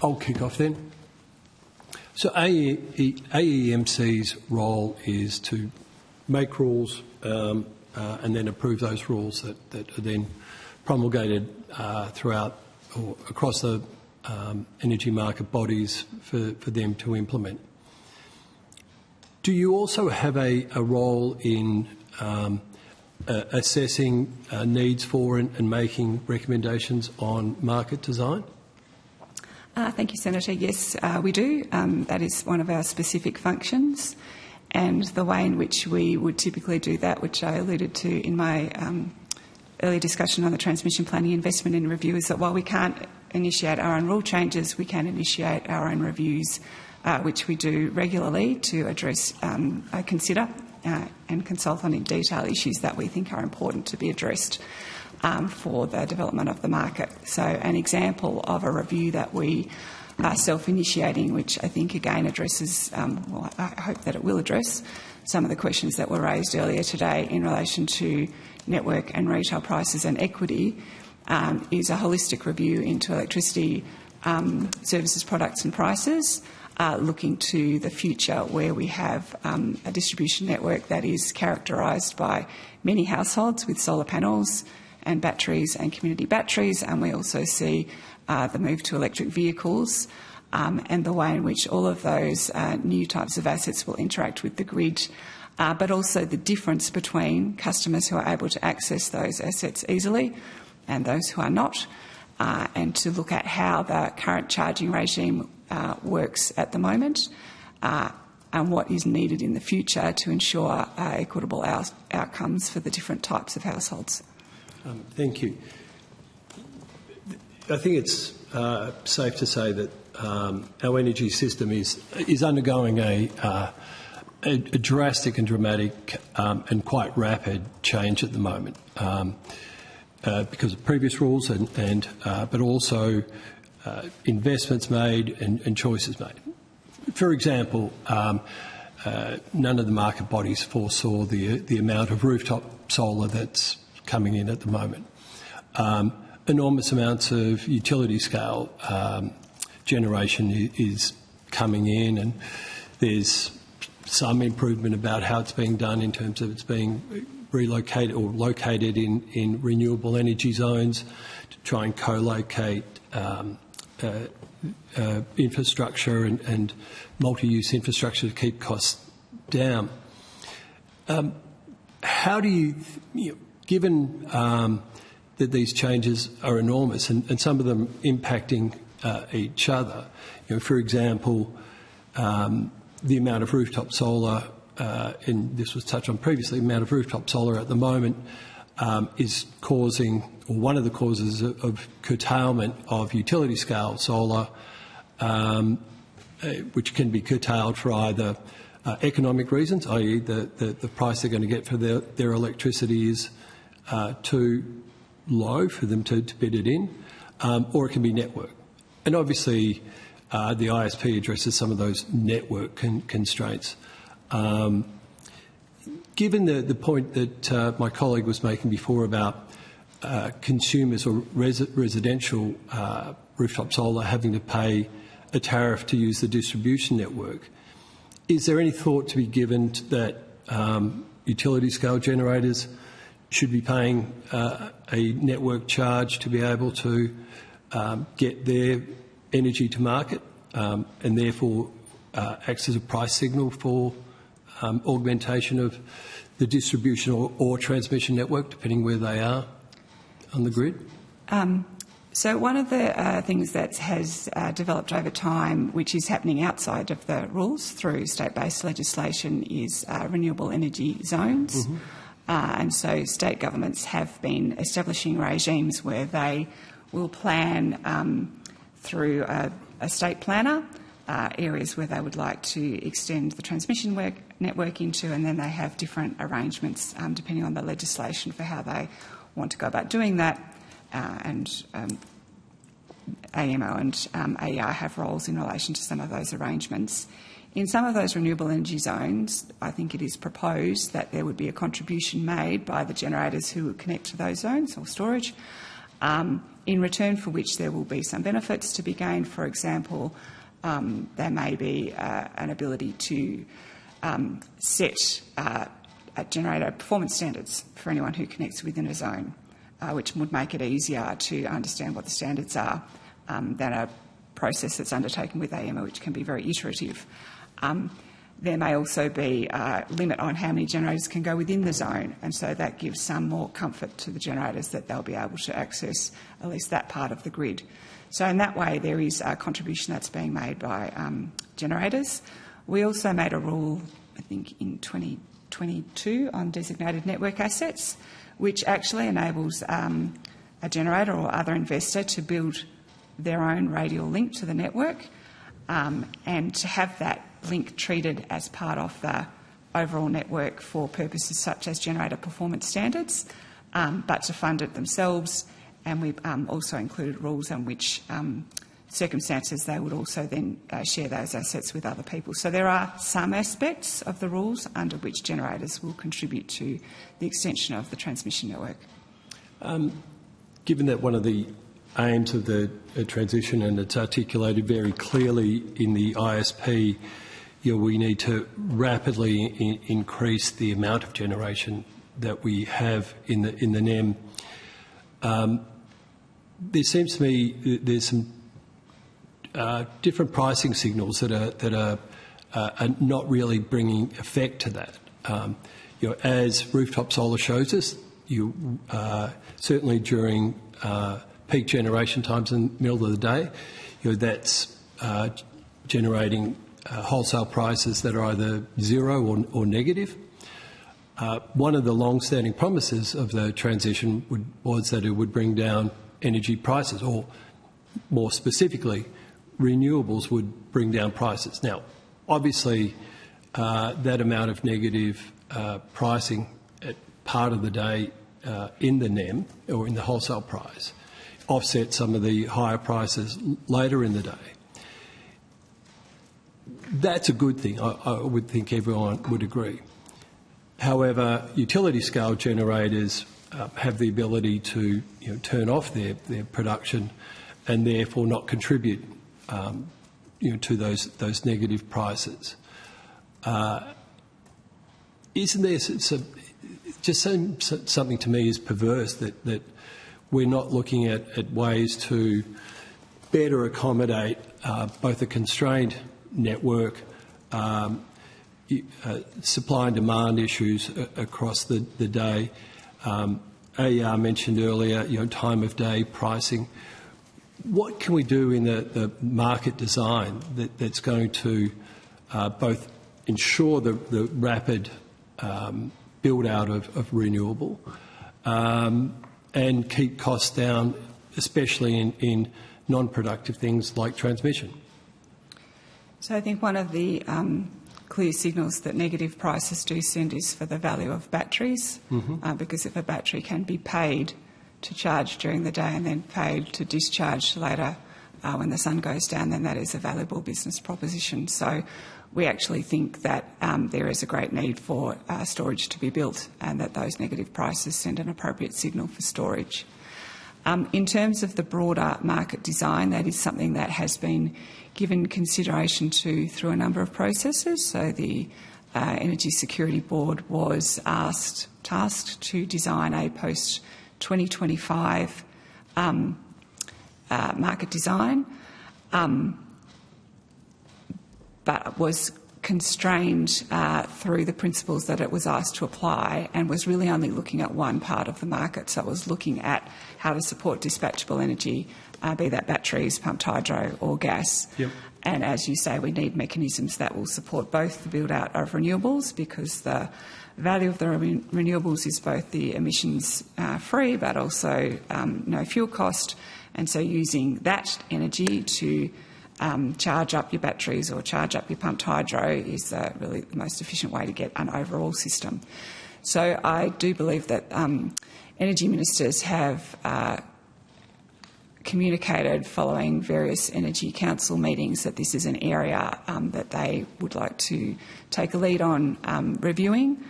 I'll kick off then. So AEMC's role is to make rules and then approve those rules that are then promulgated throughout or across the energy market bodies for them to implement. Do you also have a role in assessing needs for and making recommendations on market design? Thank you, Senator. Yes, we do. That is one of our specific functions. And the way in which we would typically do that, which I alluded to in my earlier discussion on the transmission planning investment and review, is that while we can't initiate our own rule changes, we can initiate our own reviews, which we do regularly to address, consider and consult on in detail issues that we think are important to be addressed for the development of the market. So an example of a review that we are self-initiating, which I think again addresses, well, I hope that it will address some of the questions that were raised earlier today in relation to network and retail prices and equity, is a holistic review into electricity services, products and prices, looking to the future where we have a distribution network that is characterised by many households with solar panels and batteries and community batteries, and we also see the move to electric vehicles and the way in which all of those new types of assets will interact with the grid, but also the difference between customers who are able to access those assets easily and those who are not, and to look at how the current charging regime works at the moment and what is needed in the future to ensure equitable outcomes for the different types of households. Thank you. I think it's safe to say that our energy system is undergoing a drastic and dramatic and quite rapid change at the moment because of previous rules but also investments made and choices made. For example, none of the market bodies foresaw the amount of rooftop solar that's coming in at the moment. Enormous amounts of utility scale generation is coming in, and there's some improvement about how it's being done in terms of it's being relocated or located in renewable energy zones to try and co-locate infrastructure and multi-use infrastructure to keep costs down. How do you given that these changes are enormous and some of them impacting each other, for example, the amount of rooftop solar, and this was touched on previously, the amount of rooftop solar at the moment is causing, or one of the causes of curtailment of utility scale solar, which can be curtailed for either economic reasons, i.e. the price they're going to get for their electricity is too low for them to bid it in, or it can be network. And obviously the ISP addresses some of those network constraints. Given the point that my colleague was making before about consumers or residential rooftop solar having to pay a tariff to use the distribution network, is there any thought to be given that utility scale generators should be paying a network charge to be able to get their energy to market and therefore acts as a price signal for augmentation of the distribution or transmission network, depending where they are on the grid? So one of the things that has developed over time, which is happening outside of the rules through state-based legislation, is renewable energy zones. Mm-hmm. And so state governments have been establishing regimes where they will plan through a state planner areas where they would like to extend the transmission network into, and then they have different arrangements depending on the legislation for how they want to go about doing that. And AEMO and AER have roles in relation to some of those arrangements. In some of those renewable energy zones, I think it is proposed that there would be a contribution made by the generators who would connect to those zones or storage in return for which there will be some benefits to be gained. For example, there may be an ability to set generator performance standards for anyone who connects within a zone, which would make it easier to understand what the standards are than a process that's undertaken with AEMC, which can be very iterative. There may also be a limit on how many generators can go within the zone, and so that gives some more comfort to the generators that they'll be able to access at least that part of the grid. So in that way, there is a contribution that's being made by generators. We also made a rule, I think, in 2022 on designated network assets, which actually enables a generator or other investor to build their own radial link to the network and to have that link treated as part of the overall network for purposes such as generator performance standards, but to fund it themselves. And we've also included rules on which circumstances they would also then share those assets with other people. So there are some aspects of the rules under which generators will contribute to the extension of the transmission network. Given that one of the aims of the transition, and it's articulated very clearly in the ISP, we need to rapidly increase the amount of generation that we have in the NEM. There seems to me there's some different pricing signals that are not really bringing effect to that. As rooftop solar shows us, certainly during peak generation times in the middle of the day, that's generating wholesale prices that are either zero or negative. One of the long-standing promises of the transition was that it would bring down energy prices, or more specifically, renewables would bring down prices. Now, obviously, that amount of negative pricing at part of the day in the NEM or in the wholesale price offset some of the higher prices later in the day. That's a good thing. I would think everyone would agree. However, utility scale generators have the ability to turn off their production and therefore not contribute to those negative prices. Isn't there something to me is perverse that we're not looking at ways to better accommodate both a constrained network, supply and demand issues across the day. AER mentioned earlier, time of day pricing. What can we do in the market design that's going to both ensure the rapid build out of renewable and keep costs down, especially in non-productive things like transmission? So I think one of the clear signals that negative prices do send is for the value of batteries, because if a battery can be paid to charge during the day and then paid to discharge later when the sun goes down, then that is a valuable business proposition. So we actually think that there is a great need for storage to be built, and that those negative prices send an appropriate signal for storage. In terms of the broader market design, that is something that has been given consideration to through a number of processes. So the Energy Security Board was tasked to design a post-2025 market design, but was constrained through the principles that it was asked to apply, and was really only looking at one part of the market. So it was looking at how to support dispatchable energy, be that batteries, pumped hydro or gas. Yep. And as you say, we need mechanisms that will support both the build-out of renewables, because the value of the renewables is both the emissions free but also no fuel cost. And so using that energy to charge up your batteries or charge up your pumped hydro is really the most efficient way to get an overall system. So I do believe that energy ministers have communicated following various Energy Council meetings that this is an area that they would like to take a lead on reviewing.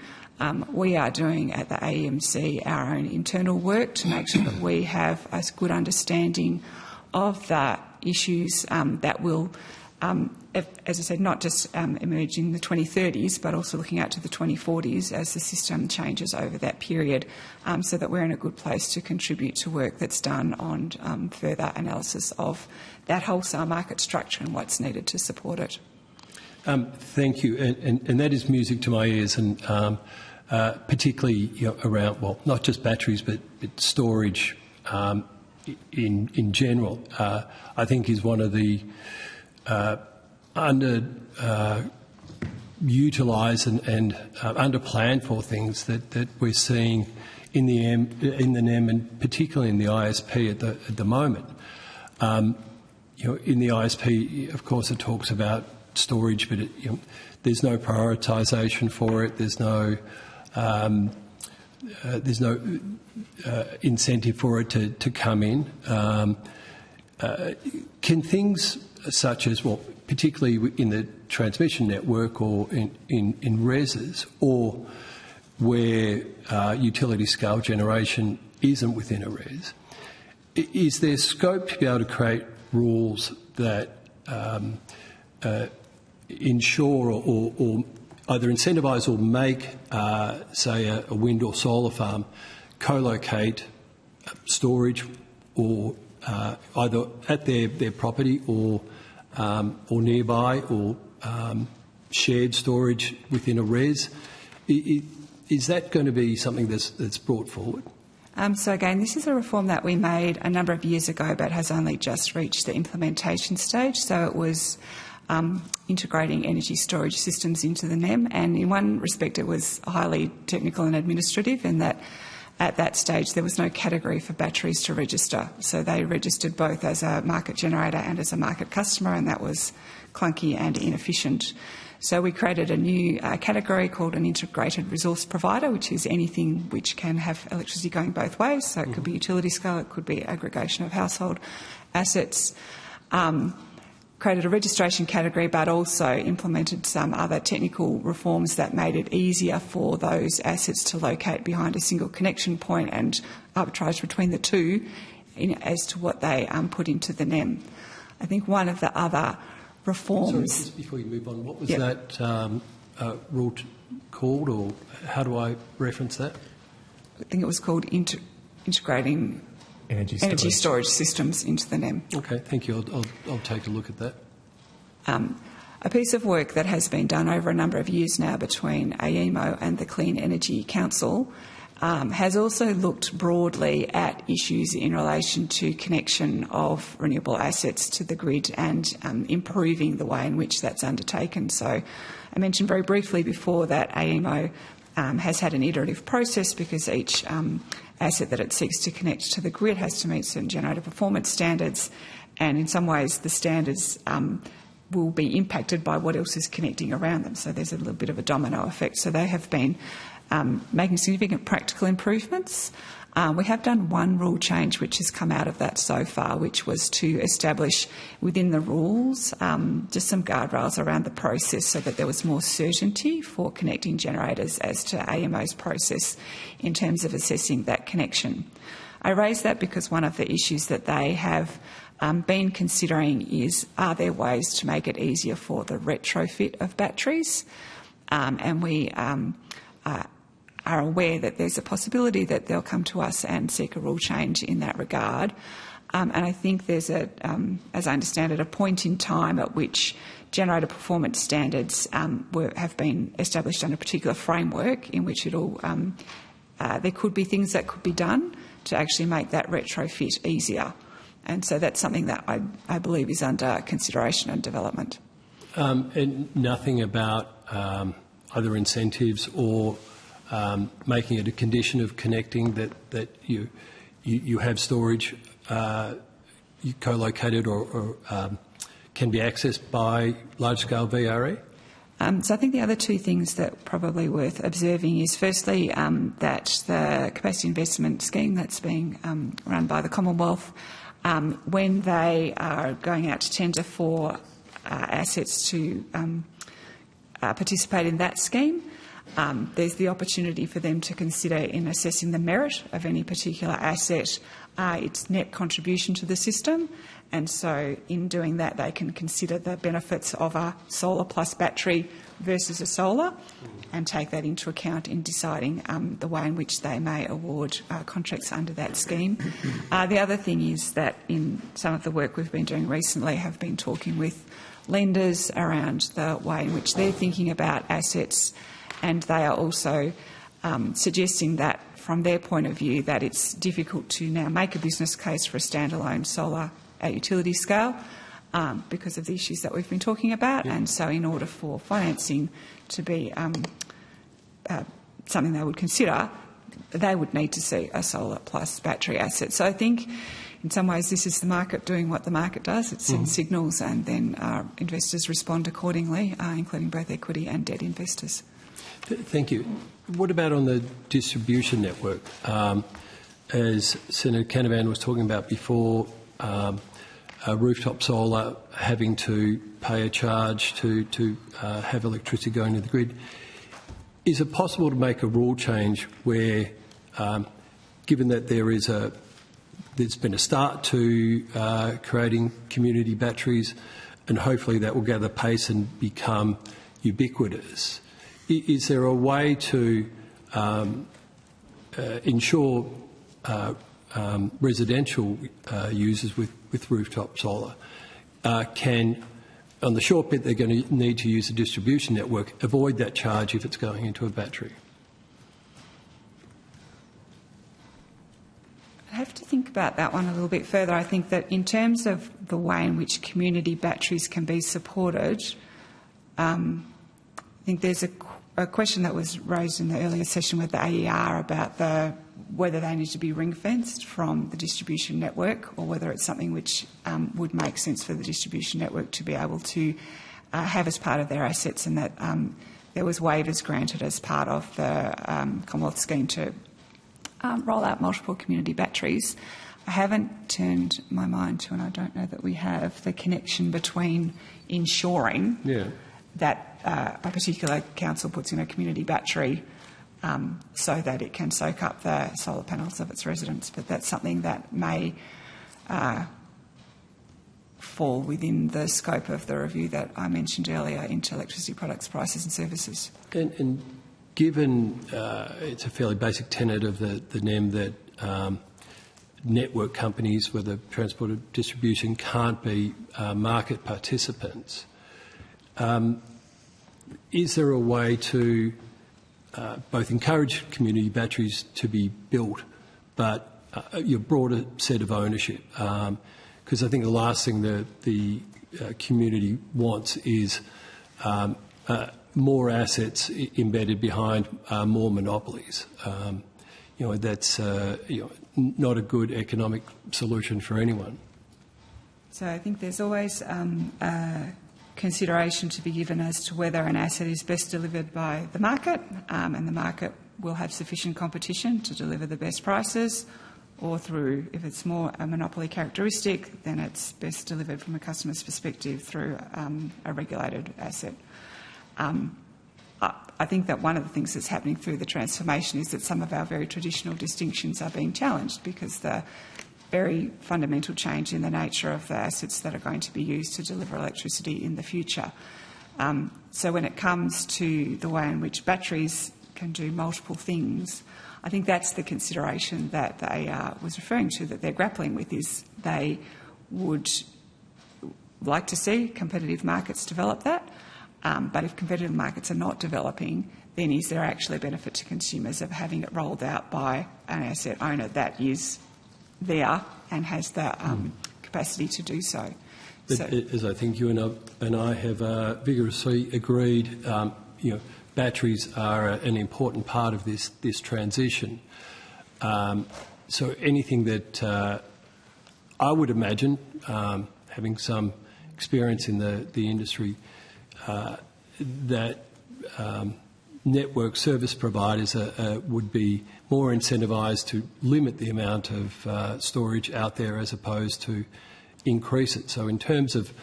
We are doing at the AEMC our own internal work to make sure that we have a good understanding of the issues that will, as I said, not just emerge in the 2030s, but also looking out to the 2040s as the system changes over that period, so that we're in a good place to contribute to work that's done on further analysis of that wholesale market structure and what's needed to support it. Thank you, and that is music to my ears, and particularly around, well, not just batteries, but storage in general. I think is one of the utilised and under-planned for things that we're seeing in the NEM and particularly in the ISP at the moment. In the ISP, of course, it talks about storage, but there's no prioritisation for it. There's no incentive for it to come in. Can things such as, well, particularly in the transmission network or in reses, or where utility scale generation isn't within a res, is there scope to be able to create rules that ensure or either incentivise or make, say, a wind or solar farm co-locate storage or either at their property or nearby, or shared storage within a res? Is that going to be something that's brought forward? So again, this is a reform that we made a number of years ago, but has only just reached the implementation stage. So it was integrating energy storage systems into the NEM, and in one respect it was highly technical and administrative in that at that stage there was no category for batteries to register. So they registered both as a market generator and as a market customer, and that was clunky and inefficient. So we created a new category called an integrated resource provider, which is anything which can have electricity going both ways. So it could be utility scale, it could be aggregation of household assets. Created a registration category, but also implemented some other technical reforms that made it easier for those assets to locate behind a single connection point and arbitrage between the two as to what they put into the NEM. I think one of the other reforms... Sorry, just before you move on, what was that rule called, or how do I reference that? I think it was called integrating energy storage systems into the NEM. Okay, thank you. I'll take a look at that. A piece of work that has been done over a number of years now between AEMO and the Clean Energy Council has also looked broadly at issues in relation to connection of renewable assets to the grid and improving the way in which that's undertaken. So I mentioned very briefly before that AEMO has had an iterative process because each asset that it seeks to connect to the grid has to meet certain generator performance standards, and in some ways the standards will be impacted by what else is connecting around them. So there's a little bit of a domino effect. So they have been making significant practical improvements. We have done one rule change which has come out of that so far, which was to establish within the rules just some guardrails around the process so that there was more certainty for connecting generators as to AEMO's process in terms of assessing that connection. I raise that because one of the issues that they have been considering is, are there ways to make it easier for the retrofit of batteries? And we are aware that there's a possibility that they'll come to us and seek a rule change in that regard. And I think there's as I understand it, a point in time at which generator performance standards have been established under a particular framework in which there could be things that could be done to actually make that retrofit easier. And so that's something that I believe is under consideration and development. And nothing about either incentives or making it a condition of connecting that you have storage co-located or can be accessed by large-scale VRE? So I think the other two things that probably worth observing is firstly that the capacity investment scheme that's being run by the Commonwealth, when they are going out to tender for assets to participate in that scheme, there's the opportunity for them to consider, in assessing the merit of any particular asset, its net contribution to the system. And so in doing that, they can consider the benefits of a solar plus battery versus a solar and take that into account in deciding the way in which they may award contracts under that scheme. The other thing is that in some of the work we've been doing recently, have been talking with lenders around the way in which they're thinking about assets, and they are also suggesting that from their point of view that it's difficult to now make a business case for a standalone solar at utility scale because of the issues that we've been talking about. And so in order for financing to be something they would consider, they would need to see a solar plus battery asset. So I think in some ways this is the market doing what the market does. It sends signals, and then investors respond accordingly, including both equity and debt investors. Thank you. What about on the distribution network? As Senator Canavan was talking about before, rooftop solar having to pay a charge to have electricity going to the grid. Is it possible to make a rule change where, given that there's been a start to creating community batteries, and hopefully that will gather pace and become ubiquitous, is there a way to ensure residential users with rooftop solar can, on the short bit they're going to need to use a distribution network, avoid that charge if it's going into a battery? I have to think about that one a little bit further. I think that in terms of the way in which community batteries can be supported, I think there's a question that was raised in the earlier session with the AER about whether they need to be ring-fenced from the distribution network, or whether it's something which would make sense for the distribution network to be able to have as part of their assets, and that there was waivers granted as part of the Commonwealth scheme to roll out multiple community batteries. I haven't turned my mind to, and I don't know that we have, the connection between ensuring that a particular council puts in a community battery so that it can soak up the solar panels of its residents. But that's something that may fall within the scope of the review that I mentioned earlier into electricity products, prices and services. And given it's a fairly basic tenet of the NEM that network companies, whether transport or distribution, can't be market participants, is there a way to both encourage community batteries to be built, but your broader set of ownership? Because I think the last thing the community wants is more assets embedded behind more monopolies. That's not a good economic solution for anyone. So I think there's always consideration to be given as to whether an asset is best delivered by the market, and the market will have sufficient competition to deliver the best prices, or through, if it's more a monopoly characteristic, then it's best delivered from a customer's perspective through a regulated asset. I think that one of the things that's happening through the transformation is that some of our very traditional distinctions are being challenged because the very fundamental change in the nature of the assets that are going to be used to deliver electricity in the future. So when it comes to the way in which batteries can do multiple things, I think that's the consideration that the AER was referring to, that they're grappling with, is they would like to see competitive markets develop that, but if competitive markets are not developing, then is there actually a benefit to consumers of having it rolled out by an asset owner that is there and has the capacity to do so? But as I think you and I have vigorously agreed, batteries are an important part of this transition. So anything that I would imagine, having some experience in the industry, that network service providers would be more incentivised to limit the amount of storage out there as opposed to increase it. So in terms of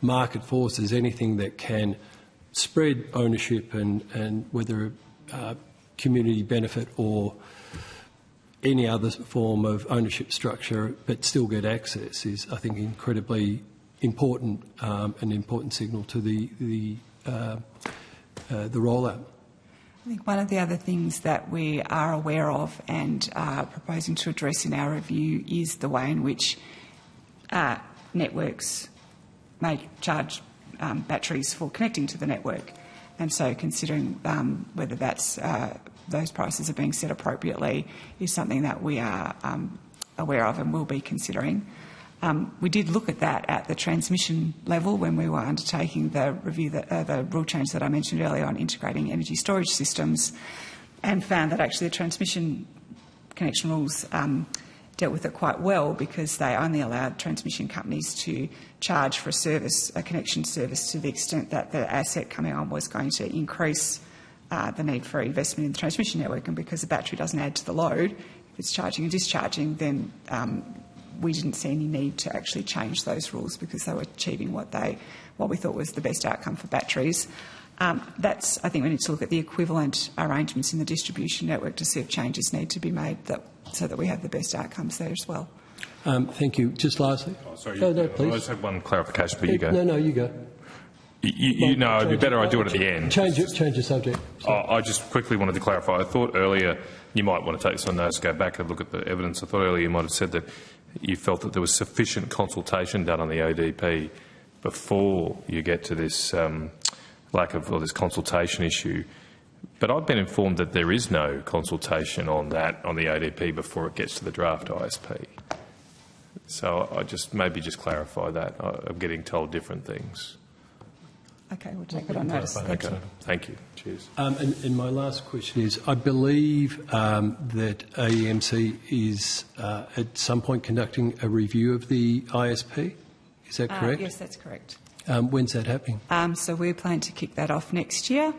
market forces, anything that can spread ownership and whether community benefit or any other form of ownership structure but still get access is, I think, incredibly important, an important signal to the rollout. I think one of the other things that we are aware of and are proposing to address in our review is the way in which networks may charge batteries for connecting to the network. And so considering whether that's those prices are being set appropriately is something that we are aware of and will be considering. We did look at that at the transmission level when we were undertaking the review, the rule change that I mentioned earlier on integrating energy storage systems, and found that actually the transmission connection rules dealt with it quite well because they only allowed transmission companies to charge for a connection service to the extent that the asset coming on was going to increase the need for investment in the transmission network. And because the battery doesn't add to the load, if it's charging and discharging, then we didn't see any need to actually change those rules because they were achieving what we thought was the best outcome for batteries. I think we need to look at the equivalent arrangements in the distribution network to see if changes need to be made so that we have the best outcomes there as well. Thank you. Just lastly. Oh, sorry, no, please. I just had one clarification, but you go. No, you go. You know, it'd be better I do it at the end. Change the subject. I just quickly wanted to clarify. I thought earlier, you might want to take some notes, go back and look at the evidence. I thought earlier you might have said that you felt that there was sufficient consultation done on the ODP before you get to this lack of, or this consultation issue. But I've been informed that there is no consultation on that, on the ODP, before it gets to the draft ISP. So I just clarify that. I'm getting told different things. Okay, we'll take it on notice. Okay, thank you. Cheers. And my last question is, I believe that AEMC is at some point conducting a review of the ISP. Is that correct? Yes, that's correct. When's that happening? So we plan to kick that off next year,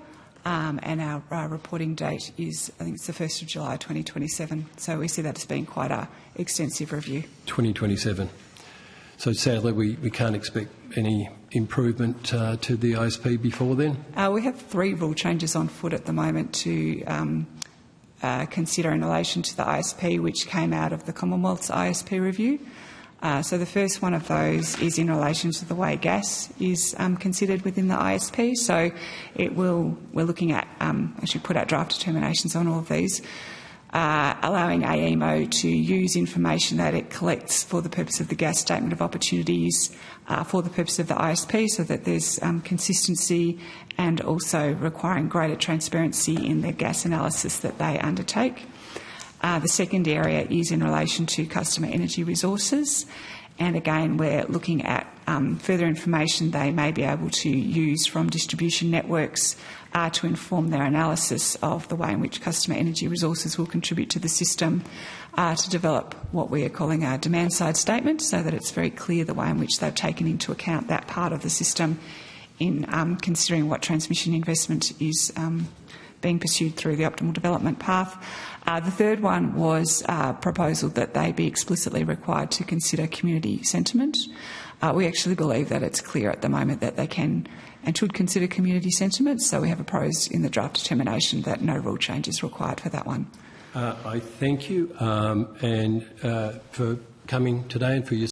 and our reporting date is, I think it's the 1st of July 2027. So we see that as being quite an extensive review. 2027. So sadly, we can't expect any improvement to the ISP before then? We have 3 rule changes on foot at the moment to consider in relation to the ISP, which came out of the Commonwealth's ISP review. So the first one of those is in relation to the way gas is considered within the ISP. So we're looking at, actually put out draft determinations on all of these, allowing AEMO to use information that it collects for the purpose of the gas statement of opportunities for the purpose of the ISP, so that there's consistency, and also requiring greater transparency in the gas analysis that they undertake. The second area is in relation to customer energy resources, and again we're looking at further information they may be able to use from distribution networks to inform their analysis of the way in which customer energy resources will contribute to the system, to develop what we are calling our demand side statement, so that it's very clear the way in which they've taken into account that part of the system in considering what transmission investment is being pursued through the optimal development path. The third one was a proposal that they be explicitly required to consider community sentiment. We actually believe that it's clear at the moment that they can and should consider community sentiment, so we have proposed in the draft determination that no rule change is required for that one. I thank you and for coming today and for your